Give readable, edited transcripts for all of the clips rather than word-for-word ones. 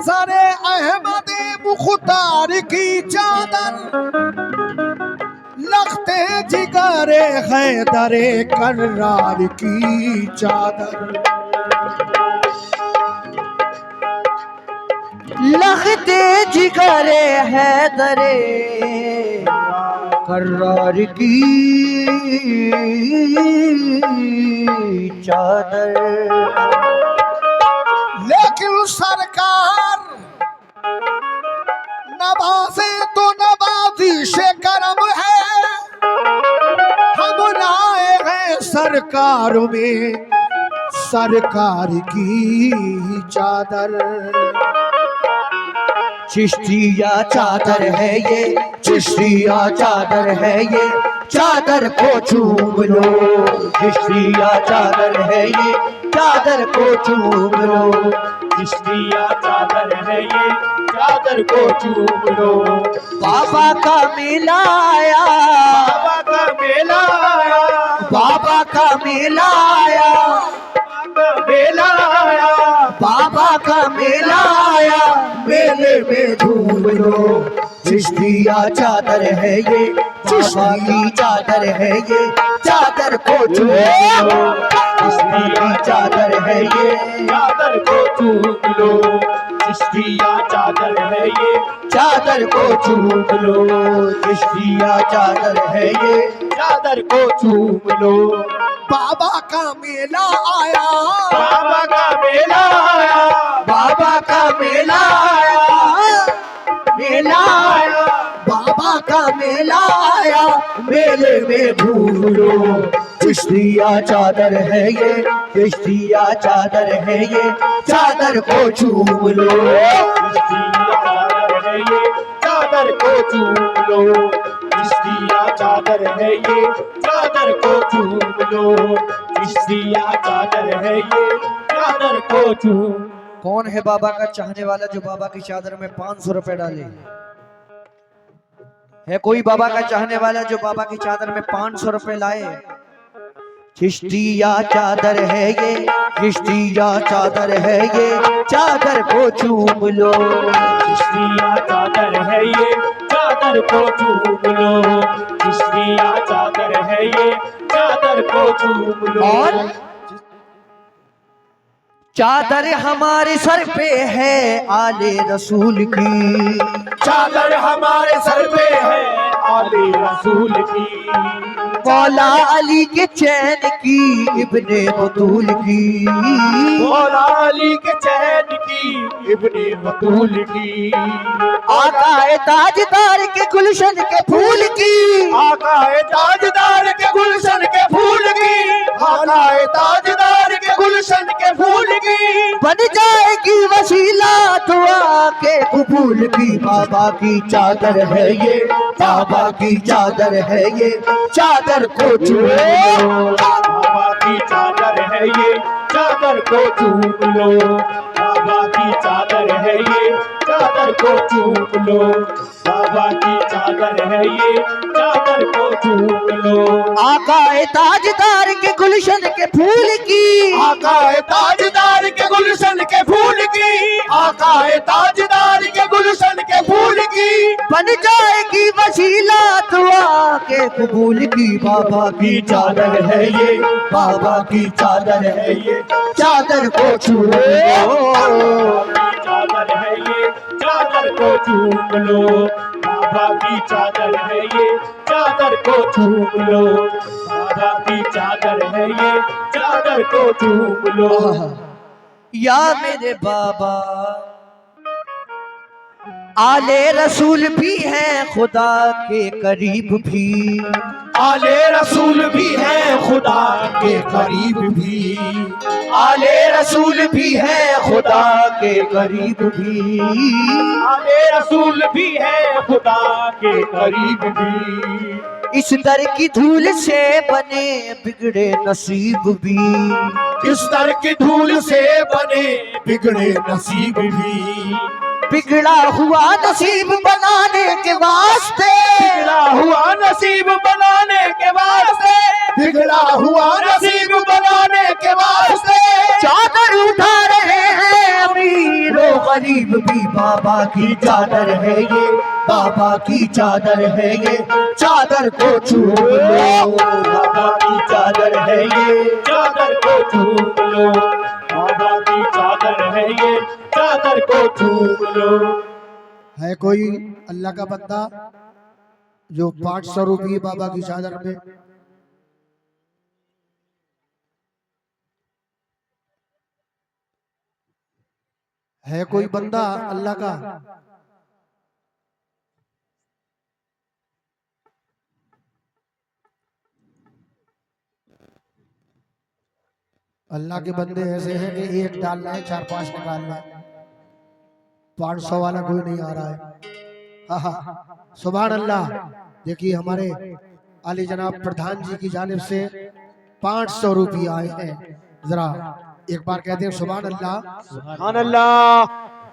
नजरे अहमद मुख्तार की चादर, लखते जिगरे हैदरे कर्रार की चादर, लखते जिगरे हैदरे कर्रार की चादर। लेकिन सरकार नवाजे तो नवाजिश करम है, हम लाए हैं सरकार में सरकार की चादर। चिश्तिया चादर है ये, चिश्तिया चादर है ये, चादर को चूम लो। चिश्तिया चादर है ये, चादर को चूम लो। चिश्तिया चादर है ये, चादर को चूम लो। बाबा का मेला आया, बाबा का मेला आया, बाबा का मेला आया, बाबा का मेला आया, बाबा का मेला आया, मेले में झूम लो। चिश्तिया चादर है ये, बाबा की चादर है ये, चादर को चूम लो। चिश्तिया चादर है ये, चादर को चूम लो। चिश्तिया चादर है ये, चादर को चूम लो। चिश्तिया चादर है ये, चादर को चूम लो। बाबा का मेला आया, बाबा का मेला आया, बाबा का मेला आया, मेला आया, बाबा का मेला आया, मेले में झूम लो। चिश्तिया चादर है ये, चिश्तिया चादर है ये, चादर को चूम लो। चिश्तिया चादर है ये, चादर को चूम लो। चिश्तिया चादर है ये, चादर को चूम लो। चिश्तिया चादर है ये, चादर को चूम। कौन है बाबा का चाहने वाला जो बाबा की चादर में 500 रुपए डाले? है कोई बाबा का चाहने वाला जो बाबा की चादर में 500 रुपए लाए? चिश्तिया चादर है ये, चिश्तिया चादर है ये, चादर को चूम लो। चिश्तिया चादर है ये, चादर को चूम लो। चिश्तिया चादर है ये, चादर को चूम लो। और चादर हमारे सर पे है आले रसूल की, चादर हमारे सर पे है आले रसूल की। मौला अली के चैन की, इब्ने बतूल की, मौला अली के चैन की, इब्ने बतूल की। आकाए ताजदार के गुलशन के फूल की, आका है ताजदार के गुलशन के फूल की। आका है ताजदार के गुलशन के फूल की। बन जाएगी वसीला दुआ के कबूल की। बाबा की चादर है ये, बाबा की चादर है ये, चादर को चूम लो। बाबा की चादर है ये, चादर को चूम लो। बाबा की चादर है ये, चादर को चूम लो। बाबा की चादर है ये, चादर को चूम लो। आकाए ताजदार के गुलशन के फूल की, आका है ताजदार के गुलशन के फूल की। आका है ताजदार के गुलशन के फूल की। बन जाएगी वसीला दुआ के कबूल की। बाबा की चादर है ये, बाबा की चादर है ये, चादर को चूम लो। चादर है ये, चादर को चूम लो। बाबा की चादर है ये, चादर को चूम लो। बाबा की चादर है ये, चादर को चूम लो। या मेरे बाबा आले रसूल भी हैं खुदा के करीब भी, आले रसूल भी है खुदा के करीब भी। आले रसूल भी हैं खुदा के करीब भी। आले रसूल भी है खुदा के करीब भी। इस दर की धूल से बने बिगड़े नसीब भी। इस दर की धूल से बने बिगड़े नसीब भी। बिगड़ा हुआ नसीब बनाने के वास्ते, बिगड़ा हुआ नसीब बनाने के वास्ते, बिगड़ा हुआ नसीब बनाने के वास्ते चादर उठा रहे हैं अमीरों गरीब भी बाबा की चादर है ये, बाबा की चादर है ये, चादर को चूम लो। बाबा की चादर है ये, चादर को चूम लो। बाबा की चादर है ये, चादर को चूम लो। है कोई अल्लाह का बंदा जो 500 रुपये बाबा की चादर में? है कोई बंदा अल्लाह का? अल्लाह के बंदे ऐसे हैं कि एक डालना है 4-5 निकालना है। 500 वाला कोई नहीं आ रहा है। हाँ, सुभान अल्लाह। देखिए हमारे आली जनाब प्रधान जी की जानिब से 500 रुपये आए हैं। जरा एक बार कहते हैं सुभान अल्लाह। सुभान अल्लाह।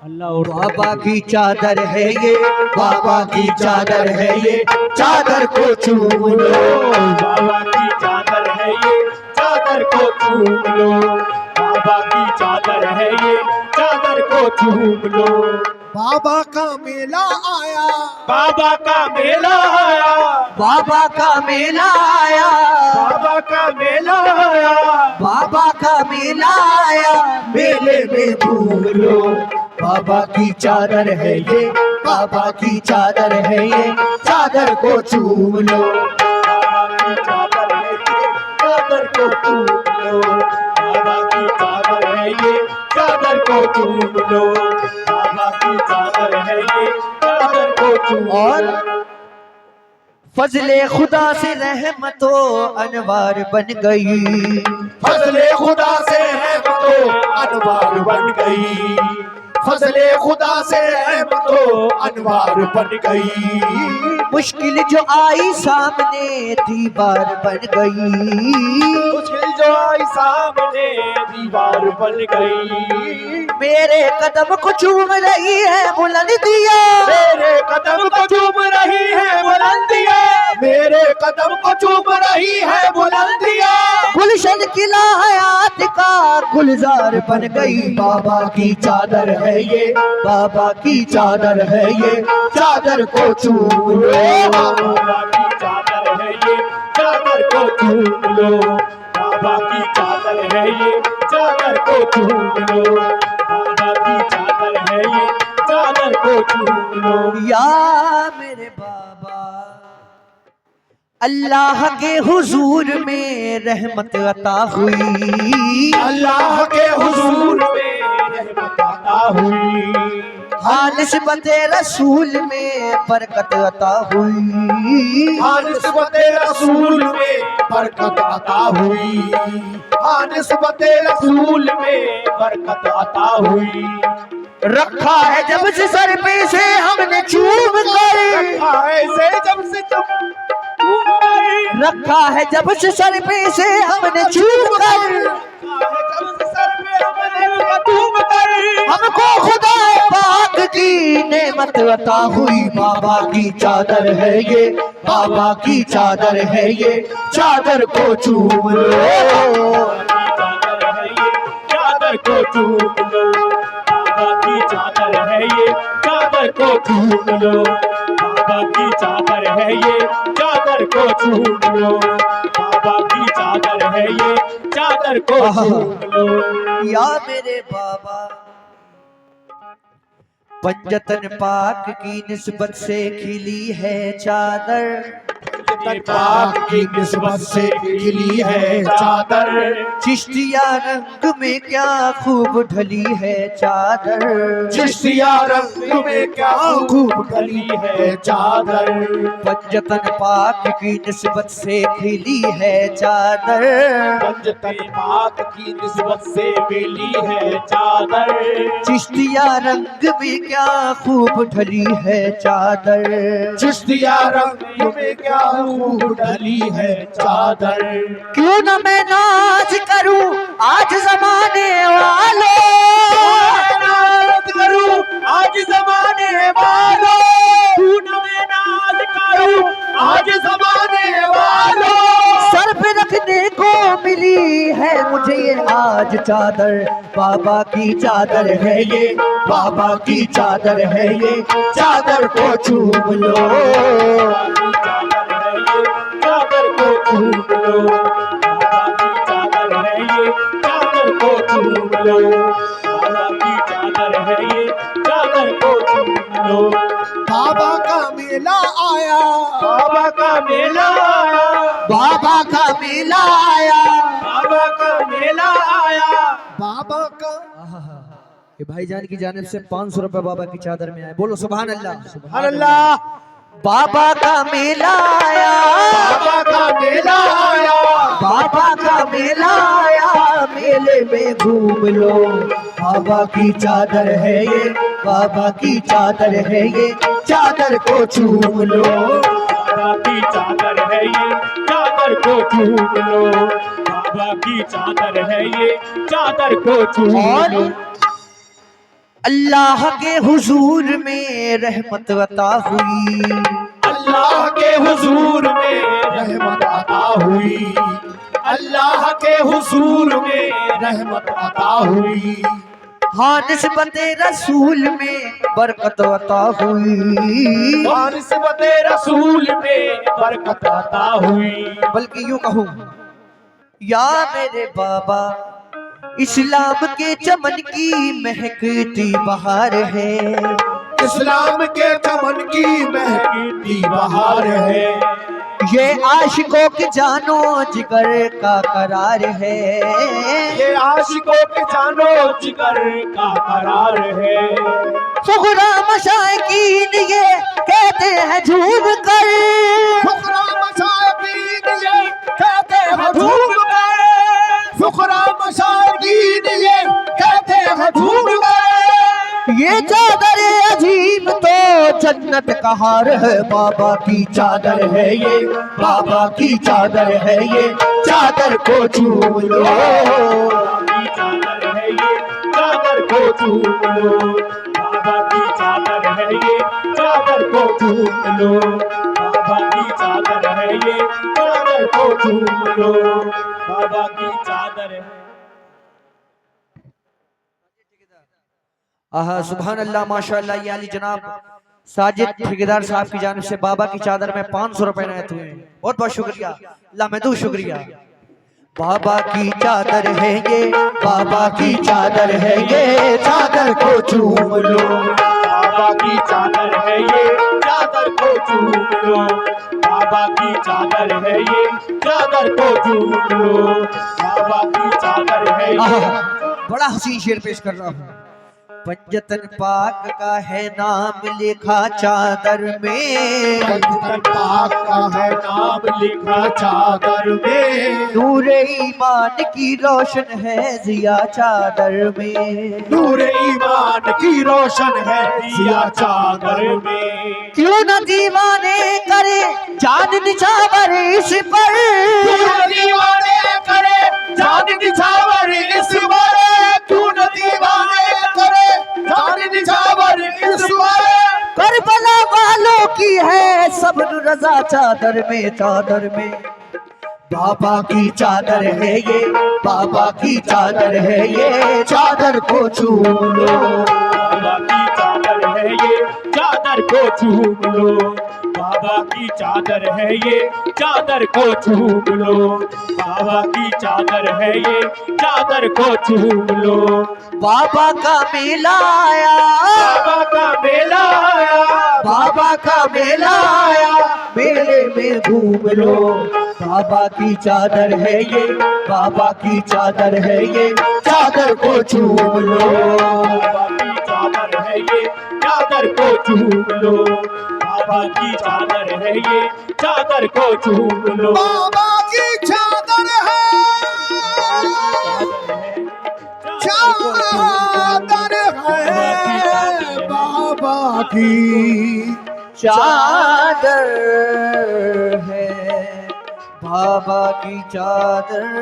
अल्लाह। बाबा की चादर है ये, बाबा की चादर है ये, चादर को चूम लो। बाबा की चादर है ये, चादर को चूम लो। बाबा की चादर है ये, चादर को चूम लो। बाबा का मेला आया, बाबा का मेला आया, बाबा का मेला आया, बाबा का मेला आया, बाबा का मेला आया, मेले में घूम लो। बाबा की चादर है ये, बाबा की चादर है ये, चादर को चूम लो। बाबा की चादर है ये, चादर को चूम लो। बाबा की चादर है ये, चादर को चूम लो। बाबा की चादर है ये, चादर को चूम लो। और फजले खुदा से रहमतो अनवार बन गई, फजले खुदा से रहमतो अनवार बन गई। फजले खुदा से रहमतो अनवार बन गई। मुश्किल जो आई सामने दीवार बन गई, मुश्किल जो आई सामने दीवार बन गई। मेरे कदम को चूम रही है बुलंदियां, मेरे कदम को चूम रही है बुलंदियां, मेरे कदम को चूम रही है बुलंदियां। गुलशन किला हयात का गुलजार बन गई। बाबा की चादर है ये, बाबा की चादर है ये, चादर को चूम लो। बाबा की चादर है ये, चादर को चूम लो। बाबा की चादर है ये, चादर को चूम लो। बाबा की चादर है ये, चादर को चूम लो। या मेरे बाबा, अल्लाह के हुजूर में रहमत अता हुई, अल्लाह के हुजूर में रहमत अता हुई। हाँ निस्बते रसूल में बरकत अता हुई, हाँ निस्बते रसूल में बरकत अता हुई। हाँ निस्बते रसूल में बरकत अता हुई। रखा है जब से सर पे से हमने चूम कर, रखा है से जब से रखा है जब से सर पे से हमने चूम कर, हमको खुदा पाक की नेमत अता हुई। बाबा की चादर है ये, बाबा की चादर है ये, चादर को चूम लो। चादर को चूम लो। बाबा की चादर है ये, चादर को चूम लो। बाबा की चादर है ये, चादर को चूम लो। बाबा की चादर है ये, चादर को चूम लो। या मेरे बाबा, पंजतन पाक की निस्बत से खिली है चादर, पाक की निस्बत से खिली है चादर। चिश्तिया रंग में क्या खूब ढली है चादर, चिश्तिया रंग में क्या खूब ढली है चादर। पंजतन पाक की निस्बत से खिली है चादर, पंजतन पाक की निस्बत से मिली है चादर। चिश्तिया रंग में क्या खूब ढली है चादर, चिश्तिया रंग में क्या खूब ढली है चादर। क्यों न मैं नाच करूं आज जमाने वालों, नाच करूं आज जमाने वालों। क्यों न मैं नाच करूं आज जमाने वालों। सर पे रखने को मिली है मुझे ये आज चादर, बाबा की चादर है ये, बाबा की चादर है ये, चादर को चूम लो। चादर को चूम लो, बाबा की चादर है ये, चादर को चूम लो। बाबा की चादर है ये, चादर को चूम लो। बाबा का मेला आया, बाबा का मेला आया, बाबा का मेला आया, बाबा का मेला आया। बाबा का ये भाईजान की जानिब से 500 रुपए बाबा की चादर में आए। बोलो सुभान अल्लाह। सुभान अल्लाह। बाबा का मेला आया, बाबा का मेला आया, बाबा का मेला आया, मेले में घूम लो। बाबा की चादर है ये, बाबा की चादर है ये, चादर को चूम लो। बाबा की चादर है ये, चादर को चूम लो। बाबा की चादर है ये, चादर को चूम लो। अल्लाह के हुजूर में रहमत अता हुई, अल्लाह के हुजूर में रहमत अता हुई, अल्लाह के हुजूर में रहमत अता हुई। हाँ निस्बते रसूल में बरकत अता हुई, निस्बत रसूल में बरकत अता हुई। बल्कि यूं कहूं, या मेरे बाबा इस्लाम के चमन की महकती बहार है, इस्लाम के चमन की महकती बहार है। ये आशिकों की जानो जिगर का करार है, ये आशिकों के जानो जिगर का करार है। फुकरा मशाइकीन ये कहते हैं झूम कर, फुकरा मसाकीन ये कहते हैं झूम कर, फुकरा मसाकीन ये कहते हैं झूम कर। ये चादर अजीम तो जन्नत का हार है। बाबा की चादर है ये, बाबा की चादर है ये, चादर को चूम लो। बाबा की चादर है ये, चादर को चूम लो। बाबा की चादर है ये, चादर को चूम लो। बाबा की चादर है ये, चादर को चूम लो। बाबा की चादर है। आहा सुभान अल्लाह माशाअल्लाह। ये अली जनाब साजिद ठेकेदार साहब की जानिब से बाबा की चादर में 500 रुपए इनायत हुए। बहुत बहुत शुक्रिया, अल्लाह महदूद शुक्रिया। बाबा की चादर है ये, बाबा की चादर है ये, चादर को चूम लो। बाबा की चादर है ये, चादर को चूम लो। बाबा की चादर है ये, चादर को चूम लो। बाबा की चादर है ये। बड़ा हसीन शेर पेश कर रहा हूँ। पंजतन पाक का है नाम लिखा चादर में, पंजतन पाक का है नाम लिखा चादर में। नूरे ईमान की रोशन है जिया चादर में, नूरे ईमान की रोशन है जिया चादर में। क्यों न दीवाने करे जान निछावर इस पर, क्यों न दीवाने करे जान निछावर इस पर, क्यों न दीवाने करे जान निछावर इस पर। करबला वालों की है सब्र रजा चादर में, चादर में। बाबा की चादर है ये, बाबा की चादर है ये, चादर को चूम लो। बाबा की चादर है ये, चादर को चूम लो। बाबा की चादर है ये, चादर को चूम लो। बाबा की चादर है ये, चादर को चूम लो। बाबा का मेला आया, बाबा का मेला आया, बाबा का मेला आया, मेले में घूम लो। बाबा की चादर है ये, बाबा की चादर है ये, चादर को चूम लो। बाबा की चादर है ये, चादर को चूम लो। बाबा की चादर है ये, चादर को चूम लो। बाबा की चादर है, चादर है, बाबा की चादर है, बाबा की चादर।